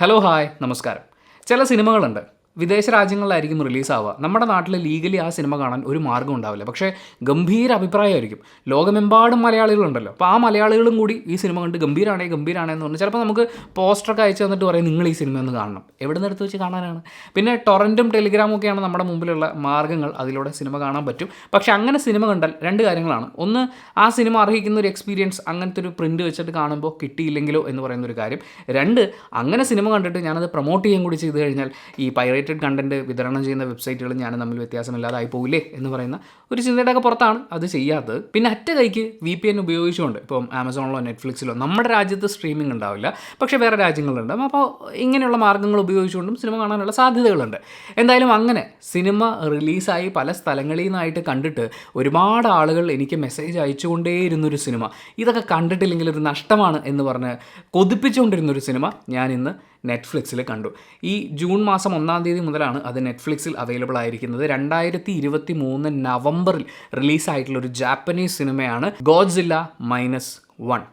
Hello hi നമസ്കാരം. ചില സിനിമകളുണ്ട് വിദേശ രാജ്യങ്ങളിലായിരിക്കും റിലീസാവുക. നമ്മുടെ നാട്ടിൽ ലീഗലി ആ സിനിമ കാണാൻ ഒരു മാർഗ്ഗം ഉണ്ടാവില്ല. പക്ഷേ ഗംഭീര അഭിപ്രായമായിരിക്കും. ലോകമെമ്പാടും മലയാളികളുണ്ടല്ലോ. അപ്പോൾ ആ മലയാളികളും കൂടി ഈ സിനിമ കണ്ട് ഗംഭീരമാണേ എന്ന് പറഞ്ഞ് ചിലപ്പോൾ നമുക്ക് പോസ്റ്ററൊക്കെ അയച്ചു തന്നിട്ട് പറയും നിങ്ങൾ ഈ സിനിമ ഒന്ന് കാണണം. എവിടെ നിന്ന് എടുത്ത് വെച്ച് കാണാനാണ്? പിന്നെ ടൊറൻറ്റും ടെലിഗ്രാമും ഒക്കെയാണ് നമ്മുടെ മുമ്പിലുള്ള മാർഗ്ഗങ്ങൾ. അതിലൂടെ സിനിമ കാണാൻ പറ്റും. പക്ഷേ അങ്ങനെ സിനിമ കണ്ടാൽ രണ്ട് കാര്യങ്ങളാണ്. ഒന്ന്, ആ സിനിമ അർഹിക്കുന്ന ഒരു എക്സ്പീരിയൻസ് അങ്ങനത്തെ ഒരു പ്രിൻ്റ് വെച്ചിട്ട് കാണുമ്പോൾ കിട്ടിയില്ലെങ്കിലോ എന്ന് പറയുന്നൊരു കാര്യം. രണ്ട്, അങ്ങനെ സിനിമ കണ്ടിട്ട് ഞാനത് പ്രൊമോട്ട് ചെയ്യാൻ കൂടി ചെയ്ത് കഴിഞ്ഞാൽ ഈ പൈറേറ്റഡ് കണ്ടൻറ്റ് വിതരണം ചെയ്യുന്ന വെബ്സൈറ്റുകളും ഞാനും തമ്മിൽ വ്യത്യാസമില്ലാതായി പോകില്ലേ എന്ന് പറയുന്ന ഒരു ചിന്തയുടെയൊക്കെ പുറത്താണ് അത് ചെയ്യാത്തത്. പിന്നെ അറ്റ കൈക്ക് VPN ഉപയോഗിച്ചുകൊണ്ട് ഇപ്പം ആമസോണിലോ നെറ്റ്ഫ്ലിക്സിലോ നമ്മുടെ രാജ്യത്ത് സ്ട്രീമിംഗ് ഉണ്ടാവില്ല, പക്ഷേ വേറെ രാജ്യങ്ങളുണ്ട്. അപ്പോൾ ഇങ്ങനെയുള്ള മാർഗ്ഗങ്ങൾ ഉപയോഗിച്ചുകൊണ്ടും സിനിമ കാണാനുള്ള സാധ്യതകളുണ്ട്. എന്തായാലും അങ്ങനെ സിനിമ റിലീസായി പല സ്ഥലങ്ങളിൽ നിന്നായിട്ട് കണ്ടിട്ട് ഒരുപാട് ആളുകൾ എനിക്ക് മെസ്സേജ് അയച്ചുകൊണ്ടേയിരുന്നൊരു സിനിമ, ഇതൊക്കെ കണ്ടിട്ടില്ലെങ്കിൽ ഒരു നഷ്ടമാണ് എന്ന് പറഞ്ഞ് കൊതിപ്പിച്ചുകൊണ്ടിരുന്നൊരു സിനിമ ഞാൻ ഇന്ന് നെറ്റ്ഫ്ലിക്സിൽ കണ്ടു. ഈ ജൂൺ മാസം 1-ാം തീയതി മുതലാണ് അത് നെറ്റ്ഫ്ലിക്സിൽ അവൈലബിൾ ആയിരിക്കുന്നത്. 2023 നവംബറിൽ റിലീസായിട്ടുള്ളൊരു ജാപ്പനീസ് സിനിമയാണ് ഗോഡ്സില്ല -1.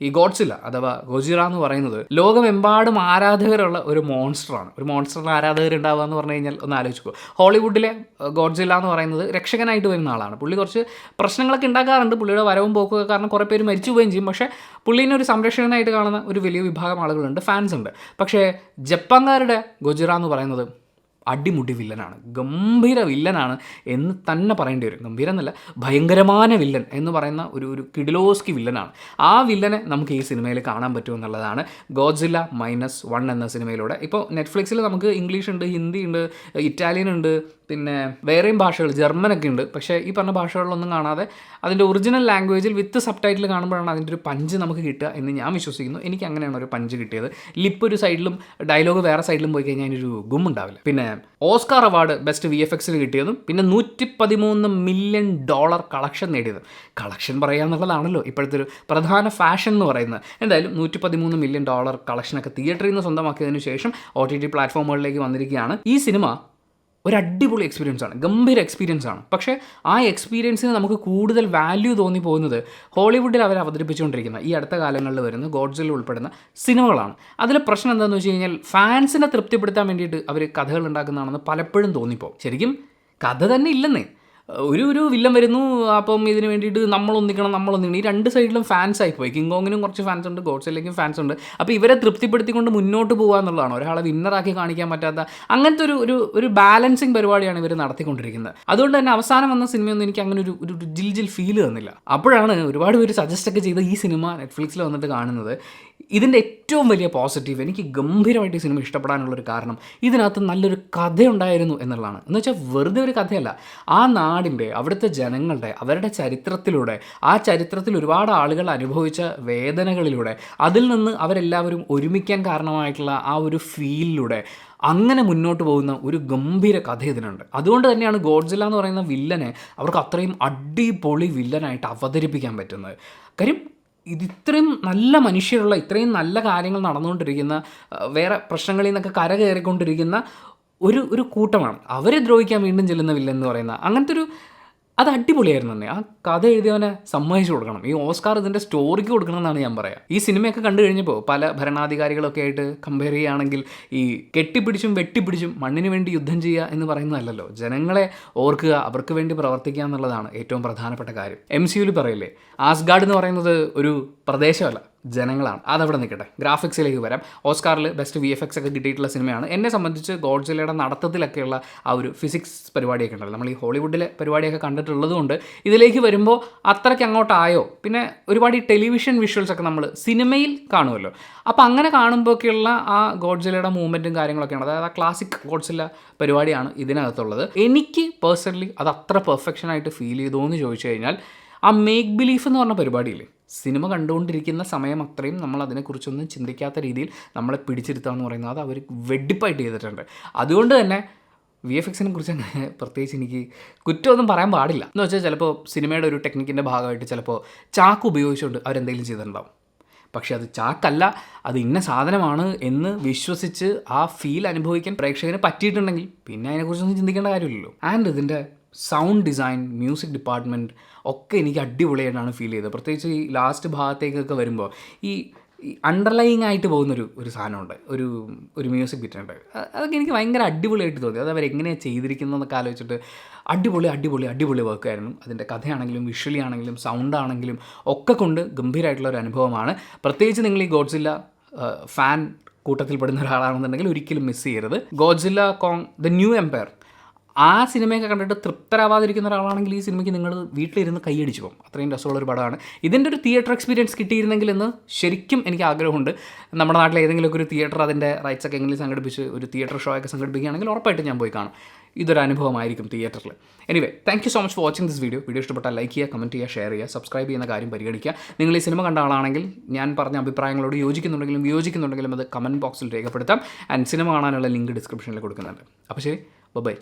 ഈ ഗോഡ്സില്ല അഥവാ ഗോജിറ എന്ന് പറയുന്നത് ലോകമെമ്പാടും ആരാധകരുള്ള ഒരു മോൺസ്റ്ററാണ്. ഒരു മോൺസ്റ്ററിന് ആരാധകരുണ്ടാവുക എന്ന് പറഞ്ഞു കഴിഞ്ഞാൽ ഒന്ന് ആലോചിക്കുക. ഹോളിവുഡിലെ ഗോഡ്സില്ല എന്ന് പറയുന്നത് രക്ഷകനായിട്ട് വരുന്ന ആളാണ്. പുള്ളി കുറച്ച് പ്രശ്നങ്ങളൊക്കെ ഉണ്ടാക്കാറുണ്ട്. പുള്ളിയുടെ വരവും പോക്കൊക്കെ കാരണം കുറേ പേര് മരിച്ചു പോവുകയും ചെയ്യും. പക്ഷേ പുള്ളീനെ ഒരു സംരക്ഷകനായിട്ട് കാണുന്ന ഒരു വലിയ വിഭാഗം ആളുകളുണ്ട്, ഫാൻസ് ഉണ്ട്. പക്ഷേ ജപ്പാൻകാരുടെ ഗോജിറ എന്ന് പറയുന്നത് അടിമുടി വില്ലനാണ്, ഗംഭീര വില്ലനാണ് എന്ന് തന്നെ പറയേണ്ടി വരും. ഗംഭീരം എന്നല്ല, ഭയങ്കരമായ വില്ലൻ എന്ന് പറയുന്ന ഒരു കിഡിലോസ്കി വില്ലനാണ്. ആ വില്ലനെ നമുക്ക് ഈ സിനിമയിൽ കാണാൻ പറ്റുമെന്നുള്ളതാണ് ഗോഡ്സില്ല -1 എന്ന സിനിമയിലൂടെ. ഇപ്പോൾ നെറ്റ്ഫ്ലിക്സിൽ നമുക്ക് ഇംഗ്ലീഷ് ഉണ്ട്, ഹിന്ദി ഉണ്ട്, ഇറ്റാലിയൻ ഉണ്ട്, പിന്നെ വേറെയും ഭാഷകൾ, ജർമ്മനൊക്കെ ഉണ്ട്. പക്ഷേ ഈ പറഞ്ഞ ഭാഷകളിലൊന്നും കാണാതെ അതിൻ്റെ ഒറിജിനൽ ലാംഗ്വേജിൽ വിത്ത് സബ് ടൈറ്റിൽ കാണുമ്പോഴാണ് അതിൻ്റെ ഒരു പഞ്ച് നമുക്ക് കിട്ടുക എന്ന് ഞാൻ വിശ്വസിക്കുന്നു. എനിക്ക് അങ്ങനെയാണ് ഒരു പഞ്ച് കിട്ടിയത്. ലിപ്പ് ഒരു സൈഡിലും ഡയലോഗ് വേറെ സൈഡിലും പോയി കഴിഞ്ഞാൽ അതിനൊരു ഗുമ്മുണ്ടാവില്ല. പിന്നെ ഓസ്കാർ അവാർഡ് ബെസ്റ്റ് VFXന് കിട്ടിയതും പിന്നെ $113 മില്യൺ കളക്ഷൻ നേടിയതും. കളക്ഷൻ പറയുക എന്നുള്ളതാണല്ലോ ഇപ്പോഴത്തെ ഒരു പ്രധാന ഫാഷൻ എന്ന് പറയുന്നത്. എന്തായാലും $113 മില്യൺ കളക്ഷനൊക്കെ തിയേറ്ററിൽ നിന്ന് സ്വന്തമാക്കിയതിനു ശേഷം OTT പ്ലാറ്റ്ഫോമുകളിലേക്ക് വന്നിരിക്കുകയാണ്. ഈ സിനിമ ഒരു അടിപൊളി എക്സ്പീരിയൻസ് ആണ്, ഗംഭീര എക്സ്പീരിയൻസ് ആണ്. പക്ഷേ ആ എക്സ്പീരിയൻസിന് നമുക്ക് കൂടുതൽ വാല്യൂ തോന്നി പോകുന്നത് ഹോളിവുഡിൽ അവർ അവതരിപ്പിച്ചുകൊണ്ടിരിക്കുന്ന ഈ അടുത്ത കാലങ്ങളിൽ വരുന്ന ഗോഡ്സില്ല ഉൾപ്പെടുന്ന സിനിമകളാണ്. അതിലെ പ്രശ്നം എന്താണെന്ന് വെച്ച് കഴിഞ്ഞാൽ ഫാൻസിനെ തൃപ്തിപ്പെടുത്താൻ വേണ്ടിയിട്ട് അവർ കഥകൾ ഉണ്ടാക്കുന്നതാണെന്ന് പലപ്പോഴും തോന്നിപ്പോകും. ശരിക്കും കഥ തന്നെ ഇല്ലെന്നേ. ഒരു വില്ലൻ വരുന്നു, അപ്പം ഇതിന് വേണ്ടിയിട്ട് നമ്മളൊന്നിക്കണം. ഈ രണ്ട് സൈഡിലും ഫാൻസ് ആയിപ്പോയി. കിങ് കോങ്ങിനും കുറച്ച് ഫാൻസ് ഉണ്ട്, ഗോഡ്സില്ലയ്ക്കും ഫാൻസ് ഉണ്ട്. അപ്പോൾ ഇവരെ തൃപ്തിപ്പെടുത്തിക്കൊണ്ട് മുന്നോട്ട് പോകുക എന്നുള്ളതാണ്. ഒരാളെ വിന്നറാക്കി കാണിക്കാൻ പറ്റാത്ത അങ്ങനത്തെ ഒരു ബാലൻസിങ് പരിപാടിയാണ് ഇവർ നടത്തിക്കൊണ്ടിരിക്കുന്നത്. അതുകൊണ്ട് തന്നെ അവസാനം വന്ന സിനിമയൊന്നും എനിക്ക് അങ്ങനെ ഒരു ജിൽ ഫീൽ തന്നില്ല. അപ്പോഴാണ് ഒരുപാട് പേര് സജസ്റ്റൊക്കെ ചെയ്ത ഈ സിനിമ നെറ്റ്ഫ്ലിക്സിൽ വന്നിട്ട് കാണുന്നത്. ഇതിൻ്റെ ഏറ്റവും വലിയ പോസിറ്റീവ്, എനിക്ക് ഗംഭീരമായിട്ട് ഈ സിനിമ ഇഷ്ടപ്പെടാനുള്ളൊരു കാരണം ഇതിനകത്ത് നല്ലൊരു കഥയുണ്ടായിരുന്നു എന്നുള്ളതാണ്. എന്ന് വെച്ചാൽ വെറുതെ ഒരു കഥയല്ല, ആ നാടിൻ്റെ, അവിടുത്തെ ജനങ്ങളുടെ, അവരുടെ ചരിത്രത്തിലൂടെ, ആ ചരിത്രത്തിൽ ഒരുപാട് ആളുകൾ അനുഭവിച്ച വേദനകളിലൂടെ, അതിൽ നിന്ന് അവരെല്ലാവരും ഒരുമിക്കാൻ കാരണമായിട്ടുള്ള ആ ഒരു ഫീലിലൂടെ അങ്ങനെ മുന്നോട്ട് പോകുന്ന ഒരു ഗംഭീര കഥ ഇതിനുണ്ട്. അതുകൊണ്ട് തന്നെയാണ് ഗോഡ്സില്ല എന്ന് പറയുന്ന വില്ലനെ അവർക്ക് അത്രയും അടിപൊളി വില്ലനായിട്ട് അവതരിപ്പിക്കാൻ പറ്റുന്നത്. കാര്യം ഇത്രയും നല്ല മനുഷ്യരുള്ള, ഇത്രയും നല്ല കാര്യങ്ങൾ നടന്നുകൊണ്ടിരിക്കുന്ന, വേറെ പ്രശ്നങ്ങളിൽ നിന്നൊക്കെ കരകയറിക്കൊണ്ടിരിക്കുന്ന ഒരു കൂട്ടമാണ്. അവരെ ദ്രോഹിക്കാൻ വീണ്ടും ചെല്ലുന്ന വില്ലൻ എന്ന് പറയുന്ന അങ്ങനത്തെ അത് അടിപൊളിയായിരുന്നു തന്നെ. ആ കഥ എഴുതിയവനെ സമ്മതിച്ചു കൊടുക്കണം. ഈ ഓസ്കാർ ഇതിൻ്റെ സ്റ്റോറിക്ക് കൊടുക്കണം എന്നാണ് ഞാൻ പറയുക. ഈ സിനിമയൊക്കെ കണ്ടു കഴിഞ്ഞപ്പോൾ പല ഭരണാധികാരികളൊക്കെ ആയിട്ട് കമ്പയർ ചെയ്യുകയാണെങ്കിൽ ഈ കെട്ടിപ്പിടിച്ചും വെട്ടിപ്പിടിച്ചും മണ്ണിന് വേണ്ടി യുദ്ധം ചെയ്യുക എന്ന് പറയുന്നതല്ലല്ലോ. ജനങ്ങളെ ഓർക്കുക, അവർക്ക് വേണ്ടി പ്രവർത്തിക്കുക എന്നുള്ളതാണ് ഏറ്റവും പ്രധാനപ്പെട്ട കാര്യം. MCUവിൽ പറയില്ലേ, ആസ്ഗാർഡ് എന്ന് പറയുന്നത് ഒരു പ്രദേശമല്ല, ജനങ്ങളാണ്. അതവിടെ നിൽക്കട്ടെ. ഗ്രാഫിക്സിലേക്ക് വരാം. ഓസ്കാറിൽ ബെസ്റ്റ് VFX ഒക്കെ കിട്ടിയിട്ടുള്ള സിനിമയാണ്. എന്നെ സംബന്ധിച്ച് ഗോഡ്സില്ലയുടെ നടത്തത്തിലൊക്കെയുള്ള ആ ഒരു ഫിസിക്സ് പരിപാടിയൊക്കെ ഉണ്ടല്ലോ, നമ്മൾ ഈ ഹോളിവുഡിലെ പരിപാടിയൊക്കെ കണ്ടിട്ടുള്ളതുകൊണ്ട് ഇതിലേക്ക് വരുമ്പോൾ അത്രയ്ക്ക് അങ്ങോട്ടായോ. പിന്നെ ഒരുപാട് ഈ ടെലിവിഷൻ വിഷ്വൽസൊക്കെ നമ്മൾ സിനിമയിൽ കാണുമല്ലോ. അപ്പോൾ അങ്ങനെ കാണുമ്പോഴൊക്കെയുള്ള ആ ഗോഡ്സില്ലയുടെ മൂവ്മെൻറ്റും കാര്യങ്ങളൊക്കെയാണ്. അതായത് ആ ക്ലാസിക് ഗോഡ്സില്ല പരിപാടിയാണ് ഇതിനകത്തുള്ളത്. എനിക്ക് പേഴ്സണലി അത് അത്ര പെർഫെക്ഷനായിട്ട് ഫീൽ ചെയ്തോ എന്ന് ചോദിച്ചു കഴിഞ്ഞാൽ ആ മേക്ക് ബിലീഫ് എന്ന് പറഞ്ഞ പരിപാടിയില്ലേ, സിനിമ കണ്ടുകൊണ്ടിരിക്കുന്ന സമയം അത്രയും നമ്മൾ അതിനെക്കുറിച്ചൊന്നും ചിന്തിക്കാത്ത രീതിയിൽ നമ്മളെ പിടിച്ചിരുത്തുക എന്ന് പറയുന്നത് അത് അവർ വെടിപ്പായിട്ട് ചെയ്തിട്ടുണ്ട്. അതുകൊണ്ട് തന്നെ VFXനെ കുറിച്ച് അങ്ങനെ പ്രത്യേകിച്ച് എനിക്ക് കുറ്റമൊന്നും പറയാൻ പാടില്ല. എന്ന് വെച്ചാൽ ചിലപ്പോൾ സിനിമയുടെ ഒരു ടെക്നിക്കിൻ്റെ ഭാഗമായിട്ട് ചിലപ്പോൾ ചാക്ക് ഉപയോഗിച്ചുകൊണ്ട് അവരെന്തെങ്കിലും ചെയ്തിട്ടുണ്ടാവും. പക്ഷേ അത് ചാക്കല്ല, അത് ഇന്ന സാധനമാണ് എന്ന് വിശ്വസിച്ച് ആ ഫീൽ അനുഭവിക്കാൻ പ്രേക്ഷകന് പറ്റിയിട്ടുണ്ടെങ്കിൽ പിന്നെ അതിനെക്കുറിച്ചൊന്നും ചിന്തിക്കേണ്ട കാര്യമില്ലല്ലോ. ആൻഡ് ഇതിൻ്റെ സൗണ്ട് ഡിസൈൻ, മ്യൂസിക് ഡിപ്പാർട്ട്മെൻറ്റ് ഒക്കെ എനിക്ക് അടിപൊളിയായിട്ടാണ് ഫീൽ ചെയ്തത്. പ്രത്യേകിച്ച് ഈ ലാസ്റ്റ് ഭാഗത്തേക്കൊക്കെ വരുമ്പോൾ ഈ ഈ അണ്ടർലൈങ് ആയിട്ട് പോകുന്നൊരു സാധനമുണ്ട്, ഒരു മ്യൂസിക് ബിറ്റുണ്ട്. അതൊക്കെ എനിക്ക് ഭയങ്കര അടിപൊളിയായിട്ട് തോന്നി. അത് അവരെങ്ങനെയാണ് ചെയ്തിരിക്കുന്നതെന്നൊക്കെ ആലോചിച്ചിട്ട് അടിപൊളി വർക്കായിരുന്നു. അതിൻ്റെ കഥയാണെങ്കിലും വിഷ്വലി ആണെങ്കിലും സൗണ്ട് ആണെങ്കിലും ഒക്കെ കൊണ്ട് ഗംഭീരമായിട്ടുള്ള ഒരു അനുഭവമാണ്. പ്രത്യേകിച്ച് നിങ്ങൾ ഈ ഗോഡ്സില്ല ഫാൻ കൂട്ടത്തിൽപ്പെടുന്ന ഒരാളാണെന്നുണ്ടെങ്കിൽ ഒരിക്കലും മിസ് ചെയ്യരുത്. Godzilla Kong the new empire ആ സിനിമയൊക്കെ കണ്ടിട്ട് തൃപ്തരാവാതിരിക്കുന്ന ഒരാളാണെങ്കിൽ ഈ സിനിമയ്ക്ക് നിങ്ങൾ വീട്ടിലിരുന്ന് കൈയടിച്ചു പോകും. അത്രയും രസമുള്ളൊരു പടമാണ്. ഇതിൻ്റെ ഒരു തിയേറ്റർ എക്സ്പീരിയൻസ് കിട്ടിയിരുന്നെങ്കിൽ എന്ന് ശരിക്കും എനിക്ക് ആഗ്രഹമുണ്ട്. നമ്മുടെ നാട്ടിൽ ഏതെങ്കിലുമൊക്കെ ഒരു തിയേറ്റർ അതിൻ്റെ റൈറ്റ്സ് ഒക്കെ എങ്കിലും സംഘടിപ്പിച്ച് ഒരു തിയേറ്റർ ഷോ ഒക്കെ സംഘടിപ്പിക്കുകയാണെങ്കിൽ ഉറപ്പായിട്ട് ഞാൻ പോയി കാണും. ഇതൊരു അനുഭവമായിരിക്കും തിയേറ്ററിൽ. Anyway, thank you so much for watching this video. Video ഇഷ്ടപ്പെട്ടാൽ ലൈക്ക് ചെയ്യുക, കമൻറ്റ് ചെയ്യുക, ഷെയർ ചെയ്യുക, സബ്സ്ക്രൈബ് ചെയ്യുന്ന കാര്യം പരിഗണിക്കുക. നിങ്ങൾ ഈ സിനിമ കണ്ട ആളാണെങ്കിൽ ഞാൻ പറഞ്ഞ അഭിപ്രായങ്ങളോട് യോജിക്കുന്നുണ്ടെങ്കിലും വിയോജിക്കുന്നുണ്ടെങ്കിലും അത് കമൻറ്റ് ബോക്സിൽ രേഖപ്പെടുത്താം. ആൻഡ് സിനിമ കാണാനുള്ള ലിങ്ക് ഡിസ്ക്രിപ്ഷനിൽ കൊടുക്കുന്നുണ്ട്. അപ്പോൾ ശരി, ബൈ.